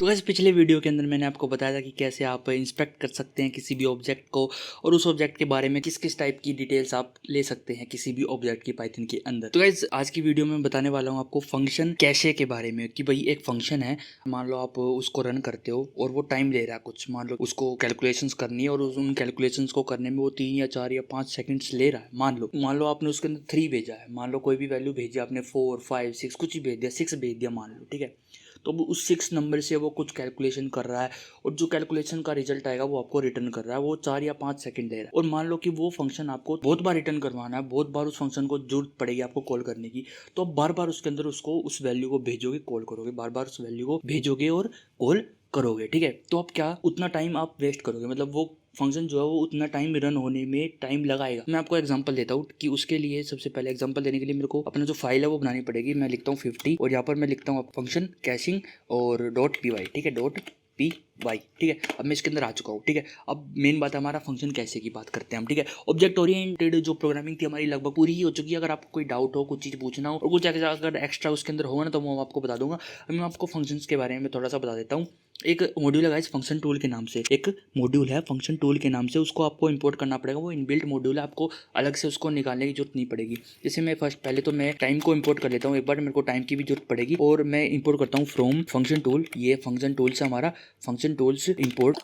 तो गाइस पिछले वीडियो के अंदर मैंने आपको बताया था कि कैसे आप इंस्पेक्ट कर सकते हैं किसी भी ऑब्जेक्ट को और उस ऑब्जेक्ट के बारे में किस किस टाइप की डिटेल्स आप ले सकते हैं किसी भी ऑब्जेक्ट की पाइथन के अंदर। तो गाइस आज की वीडियो में बताने वाला हूँ आपको फंक्शन कैशे के बारे में कि भाई एक फंक्शन है, मान लो आप उसको रन करते हो और वो टाइम ले रहा है कुछ, मान लो उसको कैलकुलेशंस करनी है और उन कैलकुलेशंस को करने में वो 3 या 4 या 5 सेकंड्स ले रहा है। मान लो आपने उसके अंदर 3 भेजा है, मान लो कोई भी वैल्यू भेजी आपने 4 5 6 कुछ ही भेज दिया, 6 भेज दिया मान लो, ठीक है। तो वो उस 6 नंबर से वो कुछ कैलकुलेशन कर रहा है और जो कैलकुलेशन का रिजल्ट आएगा वो आपको रिटर्न कर रहा है, वो 4 या 5 सेकंड ले रहा है। और मान लो कि वो फंक्शन आपको बहुत बार रिटर्न करवाना है, बहुत बार उस फंक्शन को जरूरत पड़ेगी आपको कॉल करने की, तो आप बार बार उसके अंदर उसको उस वैल्यू को भेजोगे, कॉल करोगे, बार बार उस वैल्यू को भेजोगे और कॉल करोगे, ठीक है। तो आप क्या उतना टाइम आप वेस्ट करोगे, मतलब वो फंक्शन जो है वो उतना टाइम रन होने में टाइम लगाएगा। मैं आपको एग्जांपल देता हूँ कि उसके लिए सबसे पहले एग्जांपल देने के लिए मेरे को अपना जो फाइल है वो बनानी पड़ेगी। मैं लिखता हूँ 50 और यहाँ पर मैं लिखता हूँ फंक्शन कैशिंग और .py, ठीक है, .py, ठीक है। अब मैं इसके अंदर आ चुका हूँ, ठीक है। अब मेन बात है हमारा फंक्शन कैसे की बात करते हैं हम, ठीक है। ऑब्जेक्ट ओरिएंटेड जो प्रोग्रामिंग थी हमारी लगभग पूरी ही हो चुकी है। अगर आपको कोई डाउट हो, कुछ चीज़ पूछना हो और कुछ अगर एक्स्ट्रा उसके अंदर होगा ना तो वो आपको बता दूंगा। अब मैं आपको फंक्शंस के बारे में थोड़ा सा बता देता हूँ। एक मॉड्यूल है फंक्शन टूल के नाम से, एक मॉड्यूल है फंक्शन टूल के नाम से, उसको आपको इंपोर्ट करना पड़ेगा। वो इनबिल्ट मॉड्यूल है, आपको अलग से उसको निकालने की जरूरत नहीं पड़ेगी। जैसे मैं पहले तो मैं टाइम को इंपोर्ट कर लेता हूँ, एक बार मेरे को टाइम की भी जरूरत पड़ेगी और मैं इंपोर्ट करता हूँ फ्रॉम फंक्शन टूल। ये फंक्शन टूल से हमारा function tools import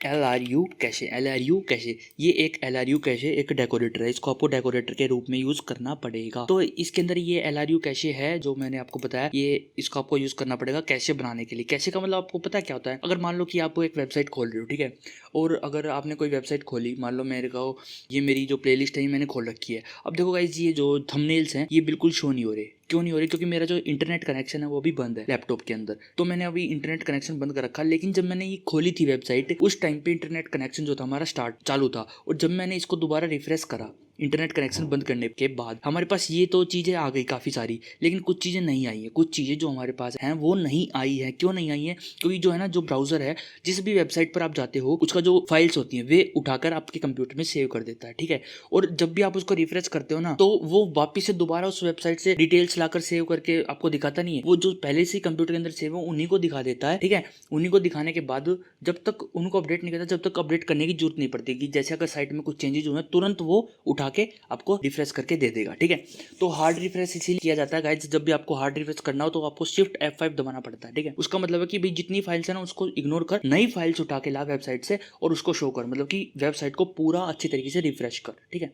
LRU cache, ये एक LRU कैशे एक डेकोरेटर है, इसको आपको डेकोरेटर के रूप में यूज करना पड़ेगा। तो इसके अंदर ये LRU कैशे है जो मैंने आपको बताया, ये इसको आपको यूज करना पड़ेगा कैशे बनाने के लिए। कैशे का मतलब आपको पता क्या होता है? अगर मान लो कि आप एक वेबसाइट खोल रहे हो, ठीक है, और अगर आपने कोई वेबसाइट खोली, मान लो मेरे को ये मेरी जो प्लेलिस्ट है ये मैंने खोल रखी है। अब देखो गाइस ये जो थंबनेल्स हैं ये बिल्कुल शो नहीं हो रहे। क्यों नहीं हो रही? क्योंकि मेरा जो इंटरनेट कनेक्शन है वो भी बंद है लैपटॉप के अंदर। तो मैंने अभी इंटरनेट कनेक्शन बंद कर रखा, लेकिन जब मैंने ये खोली थी वेबसाइट उस टाइम पे इंटरनेट कनेक्शन जो था हमारा चालू था। और जब मैंने इसको दोबारा रिफ्रेश करा इंटरनेट कनेक्शन बंद करने के बाद, हमारे पास ये तो चीज़ें आ गई काफ़ी सारी, लेकिन कुछ चीज़ें नहीं आई हैं। कुछ चीज़ें जो हमारे पास हैं वो नहीं आई है। क्यों नहीं आई है? क्योंकि जो है ना, जो ब्राउज़र है, जिस भी वेबसाइट पर आप जाते हो उसका जो फाइल्स होती हैं वे उठाकर आपके कंप्यूटर में सेव कर देता है, ठीक है। और जब भी आप उसको रिफ्रेश करते हो ना तो वो वापस से दोबारा उस वेबसाइट से डिटेल्स लाकर सेव करके आपको दिखाता नहीं है। वो जो पहले से कंप्यूटर के अंदर सेव है उन्हीं को दिखा देता है, ठीक है। उन्हीं को दिखाने के बाद जब तक उनको अपडेट नहीं करता, जब तक अपडेट करने की जरूरत नहीं पड़ती कि जैसे अगर साइट में कुछ चेंजेस हुए तुरंत वो उठा के आपको रिफ्रेश करके दे देगा, ठीक है। तो हार्ड रिफ्रेश इसीलिए किया जाता है गाइस, जब भी आपको हार्ड रिफ्रेश करना हो तो आपको शिफ्ट F5 दबाना पड़ता है, ठीक है। उसका मतलब है कि भाई जितनी फाइल्स है ना उसको इग्नोर कर, नई फाइल्स उठा के ला वेबसाइट से और उसको शो कर, मतलब कि वेबसाइट को पूरा अच्छी तरीके से रिफ्रेश कर, ठीक है।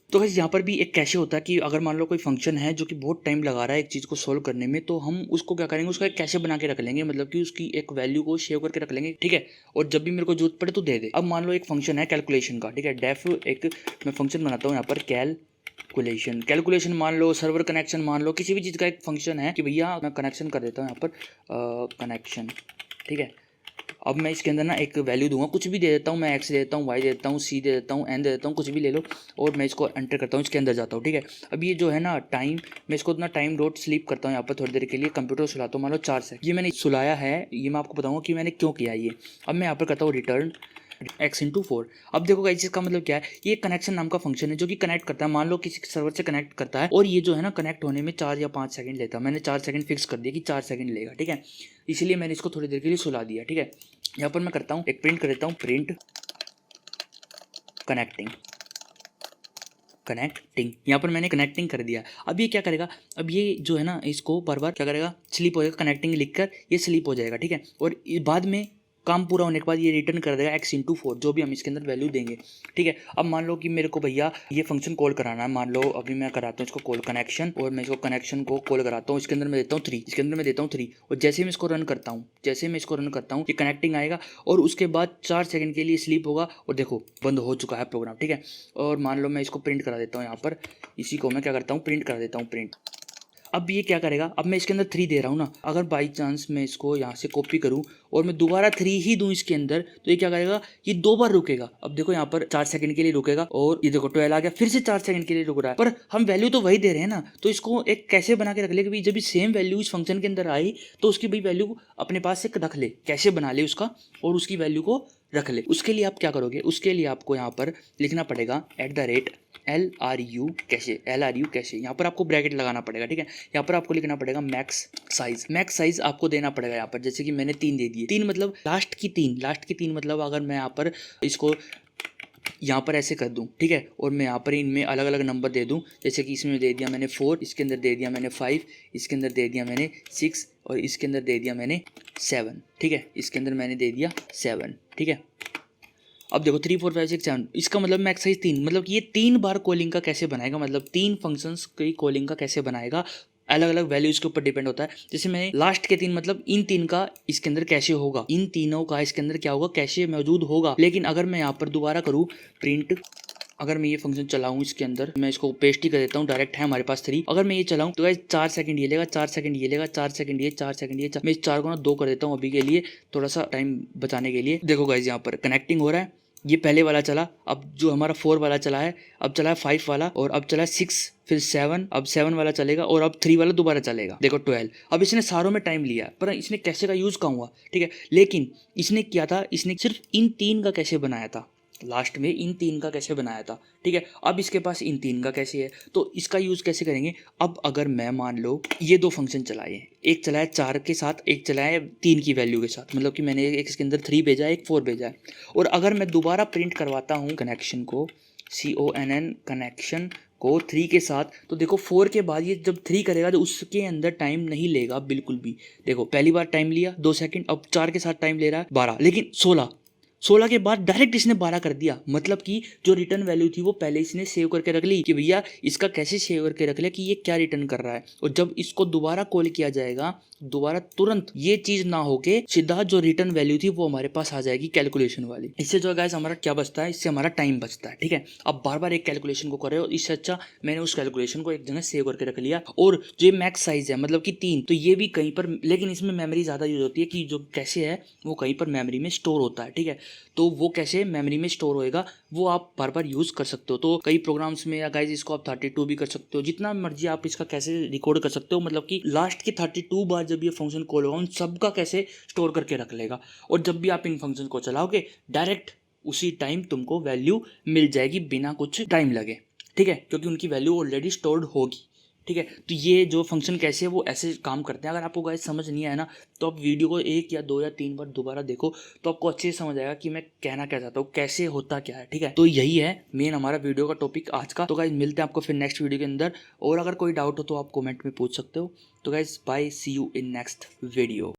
तो गाइस यहाँ पर भी एक कैशे होता है कि अगर मान लो कोई फंक्शन है जो कि बहुत टाइम लगा रहा है एक चीज़ को सोल्व करने में, तो हम उसको क्या करेंगे, उसका एक कैशे बना के रख लेंगे, मतलब कि उसकी एक वैल्यू को सेव करके रख लेंगे, ठीक है। और जब भी मेरे को जरूरत पड़े तो दे दे। अब मान लो एक फंक्शन है कैलकुलेशन का, ठीक है, डेफ एक मैं फंक्शन बनाता हूँ यहाँ पर कैलकुलेशन मान लो, सर्वर कनेक्शन मान लो, किसी भी चीज़ का एक फंक्शन है कि भैया मैं कनेक्शन कर देता हूँ यहाँ पर कनेक्शन, ठीक है। अब मैं इसके अंदर ना एक वैल्यू दूंगा, कुछ भी दे देता हूँ, मैं x दे देता हूँ, y दे देता हूँ, c दे देता हूँ, n दे देता हूँ, कुछ भी ले लो और मैं इसको एंटर करता हूँ, इसके अंदर जाता हूँ, ठीक है। अब ये जो है ना टाइम, मैं इसको अपना टाइम डॉट स्लीप करता हूँ यहाँ पर थोड़ी देर के लिए, कंप्यूटर सुलाता हूँ, मान लो 4 सेकंड। ये मैंने सुलाया है, ये मैं आपको बताऊँगा कि मैंने क्यों किया ये। अब मैं यहाँ पर करता हूँ रिटर्न x/4। अब देखो गाइस इसका मतलब क्या है, ये कनेक्शन नाम का फंक्शन है जो कि कनेक्ट करता है, मान लो किसी सर्वर से कनेक्ट करता है और ये जो है ना कनेक्ट होने में 4 या 5 सेकंड लेता है। मैंने 4 सेकंड फिक्स कर दिया कि 4 सेकंड लेगा, ठीक है। इसलिए मैंने इसको थोड़ी देर के लिए सुला दिया, ठीक है। यहाँ पर मैं करता हूँ एक प्रिंट कर देता हूँ, प्रिंट कनेक्टिंग। यहाँ पर मैंने कनेक्टिंग कर दिया। अब ये क्या करेगा, अब ये जो है ना इसको बार बार क्या करेगा, स्लीप हो जाएगा, कनेक्टिंग लिखकर ये स्लीप हो जाएगा, ठीक है। और बाद में काम पूरा होने के बाद ये रिटर्न कर देगा x/4 जो भी हम इसके अंदर वैल्यू देंगे, ठीक है। अब मान लो कि मेरे को भैया ये फंक्शन कॉल कराना है, मान लो अभी मैं कराता हूँ इसको कॉल कनेक्शन, और मैं इसको कनेक्शन को कॉल कराता हूँ, इसके अंदर मैं देता हूँ 3, इसके अंदर मैं देता हूँ 3, और जैसे ही मैं इसको रन करता हूँ ये कनेक्टिंग आएगा और उसके बाद 4 सेकंड के लिए स्लीप होगा और देखो बंद हो चुका है प्रोग्राम, ठीक है। और मान लो मैं इसको प्रिंट करा देता हूँ, यहाँ पर इसी को मैं क्या करता हूँ प्रिंट करा देता हूँ, प्रिंट। अब ये क्या करेगा, अब मैं इसके अंदर 3 दे रहा हूँ ना, अगर बाई चांस मैं इसको यहाँ से कॉपी करूँ और मैं दोबारा 3 ही दूँ इसके अंदर, तो ये क्या करेगा, ये 2 बार रुकेगा। अब देखो यहाँ पर 4 सेकंड के लिए रुकेगा और ये देखो 12 आ गया, फिर से 4 सेकंड के लिए रुक रहा है, पर हम वैल्यू तो वही दे रहे हैं ना। तो इसको एक कैसे बना के रख ले कि जब भी सेम वैल्यू इस फंक्शन के अंदर आई तो उसकी भाई वैल्यू अपने पास से रख ले, कैसे बना ले उसका और उसकी वैल्यू को रख ले। उसके लिए आप क्या करोगे, उसके लिए आपको यहाँ पर लिखना पड़ेगा LRU कैशे, LRU कैशे, यहाँ पर आपको ब्रैकेट लगाना पड़ेगा, ठीक है। यहाँ पर आपको लिखना पड़ेगा मैक्स साइज, मैक्स साइज आपको देना पड़ेगा यहाँ पर, जैसे कि मैंने 3 दे दिए, 3 मतलब लास्ट की 3 मतलब अगर मैं यहाँ पर इसको यहाँ पर ऐसे कर दूँ, ठीक है, और मैं यहाँ पर इनमें अलग अलग नंबर दे दूँ, जैसे कि इसमें दे दिया मैंने 4, इसके अंदर दे दिया मैंने 5, इसके अंदर दे दिया मैंने 6 और इसके अंदर दे दिया मैंने 7, ठीक है, इसके अंदर मैंने दे दिया 7, ठीक है। अब देखो 3 4 5 6 7, इसका मतलब मैक्स साइज 3, मतलब कि ये 3 बार कॉलिंग का कैसे बनाएगा, मतलब 3 फंक्शंस की कॉलिंग का कैसे बनाएगा, अलग अलग वैल्यूज के ऊपर डिपेंड होता है। जैसे मैं लास्ट के 3 मतलब इन 3 का इसके अंदर कैशे होगा, इन तीनों का इसके अंदर क्या होगा, कैशे मौजूद होगा। लेकिन अगर मैं यहाँ पर दोबारा करूँ प्रिंट, अगर मैं ये फंक्शन चलाऊं इसके अंदर, मैं इसको पेस्ट ही कर देता हूँ, डायरेक्ट है हमारे पास 3, अगर मैं ये चलाऊं तो गाइस 4 सेकंड ये लेगा, 4 सेकंड ये लेगा, 4 सेकंड ये, 4 सेकंड ये, मैं इस 4 को ना 2 कर देता हूँ अभी के लिए, थोड़ा सा टाइम बचाने के लिए। देखो गाइस यहाँ पर कनेक्टिंग हो रहा है, ये पहले वाला चला, अब जो हमारा 4 वाला चला है, अब चला है 5 वाला, और अब चला 6, फिर 7, अब 7 वाला चलेगा, और अब 3 वाला दोबारा चलेगा। देखो 12, अब इसने सारों में टाइम लिया, पर इसने कैसे का यूज़ कहाँ हुआ, ठीक है। लेकिन इसने क्या था, इसने सिर्फ इन 3 का कैसे बनाया था, लास्ट में इन 3 का कैसे बनाया था, ठीक है। अब इसके पास इन 3 का कैसे है, तो इसका यूज़ कैसे करेंगे। अब अगर मैं मान लो ये 2 फंक्शन चलाए, एक चलाया 4 के साथ, एक चलाया 3 की वैल्यू के साथ, मतलब कि मैंने एक इसके अंदर 3 भेजा है, एक 4 भेजा है, और अगर मैं दोबारा प्रिंट करवाता हूँ कनेक्शन को, CONN कनेक्शन को 3 के साथ, तो देखो 4 के बाद ये जब 3 करेगा तो उसके अंदर टाइम नहीं लेगा बिल्कुल भी। देखो पहली बार टाइम लिया 2 सेकंड, अब 4 के साथ टाइम ले रहा है 12, लेकिन 16 के बाद डायरेक्ट इसने 12 कर दिया, मतलब कि जो रिटर्न वैल्यू थी वो पहले इसने सेव करके रख ली कि भैया इसका कैसे सेव करके रख लिया कि ये क्या रिटर्न कर रहा है, और जब इसको दोबारा कॉल किया जाएगा दोबारा तुरंत ये चीज ना होके सीधा जो रिटर्न वैल्यू थी वो हमारे पास आ जाएगी कैलकुलेशन वाली। इससे जो है गाइस हमारा क्या बचता है, इससे हमारा टाइम बचता है, ठीक है। अब बार बार एक कैलकुलेशन को कर रहे हो, इससे अच्छा मैंने उस कैलकुलेशन को एक जगह सेव करके रख लिया। और जो मैक्स साइज है मतलब कि 3, तो ये भी कहीं पर, लेकिन इसमें मेमोरी ज़्यादा यूज होती है कि जो कैसे है वो कहीं पर मेमोरी में स्टोर होता है, ठीक है। तो वो कैसे मेमोरी में स्टोर होएगा वो आप बार बार यूज़ कर सकते हो। तो कई प्रोग्राम्स में या गाइज इसको आप 32 भी कर सकते हो, जितना मर्जी आप इसका कैसे रिकॉर्ड कर सकते हो, मतलब कि लास्ट की 32 बार जब ये फंक्शन कॉल होगा उन सबका कैसे स्टोर करके रख लेगा, और जब भी आप इन फंक्शन को चलाओगे डायरेक्ट उसी टाइम तुमको वैल्यू मिल जाएगी बिना कुछ टाइम लगे, ठीक है, क्योंकि उनकी वैल्यू ऑलरेडी स्टोर्ड होगी, ठीक है। तो ये जो फंक्शन कैसे है वो ऐसे काम करते हैं। अगर आपको गाइस समझ नहीं आया ना तो आप वीडियो को 1 या 2 या 3 बार दोबारा देखो तो आपको अच्छे से समझ आएगा कि मैं कहना क्या चाहता हूँ, कैसे होता क्या है, ठीक है। तो यही है मेन हमारा वीडियो का टॉपिक आज का। तो गाइस मिलते हैं आपको फिर नेक्स्ट वीडियो के अंदर, और अगर कोई डाउट हो तो आप कमेंट में पूछ सकते हो। तो guys bye, see you in next video.